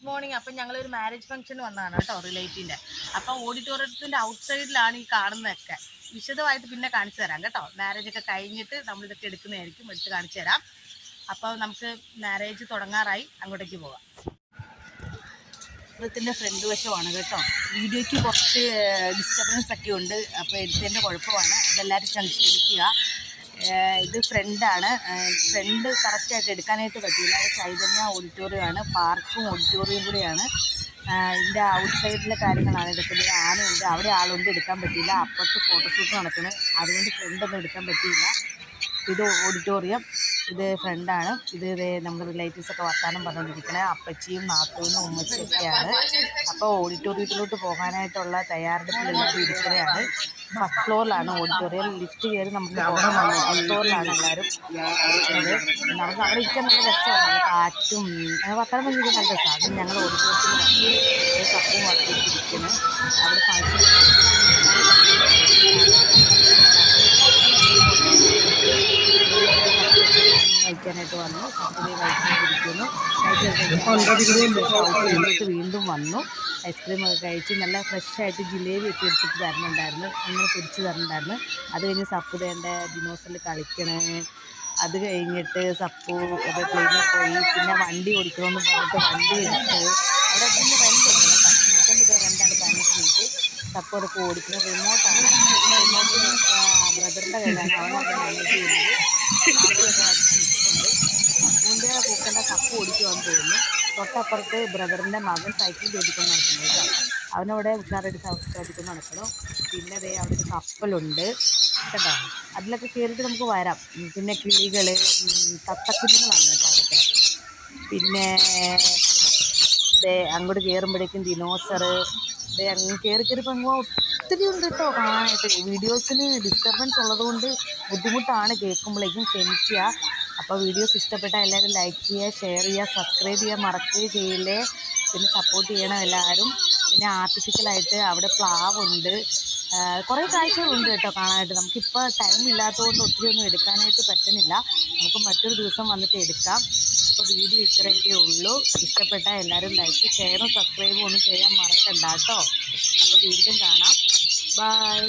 Morning. അപ്പം ഞങ്ങളൊരു marriage ഫംഗ്ഷന് വന്നതാണ് കേട്ടോ, റിലേറ്റീവിൻ്റെ. അപ്പം ഓഡിറ്റോറിയത്തിൻ്റെ ഔട്ട് സൈഡിലാണ് ഈ കാണുന്നതൊക്കെ. വിശദമായിട്ട് പിന്നെ കാണിച്ചു തരാം കേട്ടോ. മാരേജൊക്കെ കഴിഞ്ഞിട്ട് നമ്മളിതൊക്കെ എടുക്കുന്നതായിരിക്കും, എടുത്ത് കാണിച്ചു തരാം. അപ്പോൾ നമുക്ക് മാരേജ് തുടങ്ങാറായി, അങ്ങോട്ടേക്ക് പോകാം. ത്തിൻ്റെ ഫ്രണ്ട് വശമാണ് കേട്ടോ. വീഡിയോയ്ക്ക് കുറച്ച് ഡിസ്റ്റർബൻസ് ഒക്കെ ഉണ്ട്, അപ്പോൾ എടുത്തതിൻ്റെ കുഴപ്പമാണ്, അതെല്ലാവരും ക്ഷമിച്ചിരിക്കുക. ഇത് ഫ്രണ്ടാണ്. ഫ്രണ്ട് കറക്റ്റായിട്ട് എടുക്കാനായിട്ട് പറ്റിയില്ല. അത് ചൈതന്യ ഓഡിറ്റോറിയമാണ്, പാർക്കും ഓഡിറ്റോറിയം കൂടിയാണ്. ഇതിൻ്റെ ഔട്ട് സൈഡിലെ കാര്യങ്ങളാണ് ഇതൊക്കെ. ആനയുണ്ട്, അവിടെ ആളുണ്ട്, എടുക്കാൻ പറ്റിയില്ല. അപ്പുറത്ത് ഫോട്ടോഷൂട്ട് നടക്കുന്നത്, അതുകൊണ്ട് ഫ്രണ്ടൊന്നും എടുക്കാൻ പറ്റിയില്ല. ഇത് ഓഡിറ്റോറിയം, ഇത് ഫ്രണ്ടാണ്. ഇത് നമ്മുടെ റിലേറ്റീവ്സൊക്കെ വർത്താനം പറഞ്ഞുകൊണ്ടിരിക്കണേ, അപ്പച്ചിയും നാത്തൂനും ഉമ്മച്ചിയൊക്കെയാണ്. അപ്പോൾ ഓഡിറ്റോറിയത്തിലോട്ട് പോകാനായിട്ടുള്ള തയ്യാറെടുപ്പിലെല്ലാവരും ഇരിക്കുകയാണ്. First ഫ്ലോറിലാണ് auditorium. ലിഫ്റ്റ് കയറി നമുക്ക് പോകാം. ഫസ്റ്റ് ഫ്ലോറിലാണ് എല്ലാവരും. നമുക്ക് അവിടെ ഇരിക്കാൻ നല്ല രസമാണ്, നല്ല കാറ്റും വർത്താനം പറഞ്ഞിരിക്കാൻ നല്ല രസമാണ്. അത് ഞങ്ങൾ ഓഡിറ്റോറിയത്തിൽ വന്ന് കപ്പും വർത്തിയിരിക്കുന്നു. അവിടെ ഫംഗ്ഷൻ കഴിക്കാനായിട്ട് വന്നു. കപ്പലി കഴിച്ചുകൊണ്ടിരിക്കുന്നു. കഴിച്ചിട്ട് വീണ്ടും വന്നു. ഐസ്ക്രീമൊക്കെ കഴിച്ച് നല്ല ഫ്രഷായിട്ട് ജിലേബിയൊക്കെ എടുത്തിട്ട് തരുന്നുണ്ടായിരുന്നു, അങ്ങനെ പൊരിച്ച് തരുന്നുണ്ടായിരുന്നു. അത് കഴിഞ്ഞ് സപ്പു ദേണ്ട ഡിനോസറിൽ കളിക്കണേ. അത് കഴിഞ്ഞിട്ട് സപ്പു പ്ലെയിനിൽ പോയി. പിന്നെ വണ്ടി ഓടിക്കണമെന്ന് പറഞ്ഞിട്ട് വണ്ടി എടുത്ത് അവിടെ പിന്നെ റെൻ്റുണ്ട്, 10 റെൻ്റാണ് 15 മിനിറ്റ്. സപ്പു അതൊക്കെ ഓടിക്കുന്ന റിമോട്ടാണ്. റിമോട്ട് ബ്രദറിൻ്റെ കയ്യിലാണ്, അവനൊക്കെ മാനേജ് ചെയ്യുന്നത്. ആദ്യമൊക്കെ അടിച്ചിട്ടുണ്ട്. സപ്പുവിൻ്റെ പൂക്കൻ്റെ സപ്പു ഓടിക്കുവാന്ന് തോന്നുന്നു. തൊട്ടപ്പുറത്ത് ബ്രദറിൻ്റെ മകൻ സൈക്കിൾ ഓടിക്കൊണ്ട് നടക്കുന്നു കേട്ടോ. അവനവിടെ ഉഷാറായിട്ട് ഓടിക്കൊണ്ട് നടക്കണം. പിന്നെ അവിടെ ഒരു കപ്പലുണ്ട് കേട്ടോ, അതിലൊക്കെ കയറിയിട്ട് നമുക്ക് വരാം. പിന്നെ കിളികൾ, തത്തക്കുഞ്ഞുങ്ങളാണ് കേട്ടോ അതൊക്കെ. പിന്നെ അങ്ങോട്ട് കയറുമ്പോഴേക്കും ദിനോസർ അങ്ങ് കയറിയപ്പോൾ അങ്ങ് ഒത്തിരി ഉണ്ട് കേട്ടോ കാണാനായിട്ട്. വീഡിയോസിന് ഡിസ്റ്റർബൻസ് ഉള്ളതുകൊണ്ട് ബുദ്ധിമുട്ടാണ്, കേൾക്കുമ്പോഴേക്കും ക്ഷമിക്കുക. അപ്പോൾ വീഡിയോസ് ഇഷ്ടപ്പെട്ടാൽ എല്ലാവരും ലൈക്ക് ചെയ്യുക, ഷെയർ ചെയ്യുക, സബ്സ്ക്രൈബ് ചെയ്യുക മറക്കുകയും ചെയ്യില്ലേ. പിന്നെ സപ്പോർട്ട് ചെയ്യണം എല്ലാവരും. പിന്നെ ആർട്ടിഫിഷ്യലായിട്ട് അവിടെ പ്ലാവുണ്ട്, കുറേ കാഴ്ചകളുണ്ട് കേട്ടോ കാണാനായിട്ട്. നമുക്കിപ്പോൾ ടൈം ഇല്ലാത്തതുകൊണ്ട് ഒത്തിരി ഒന്നും എടുക്കാനായിട്ട് പറ്റുന്നില്ല. നമുക്ക് മറ്റൊരു ദിവസം വന്നിട്ട് എടുക്കാം. ഇപ്പോൾ വീഡിയോ ഇത്രയൊക്കെ ഉള്ളൂ. ഇഷ്ടപ്പെട്ടാൽ എല്ലാവരും ലൈക്ക്, ഷെയറും സബ്സ്ക്രൈബും ഒന്നും ചെയ്യാൻ മറക്കണ്ട കേട്ടോ. അപ്പോൾ വീണ്ടും കാണാം. ബൈ.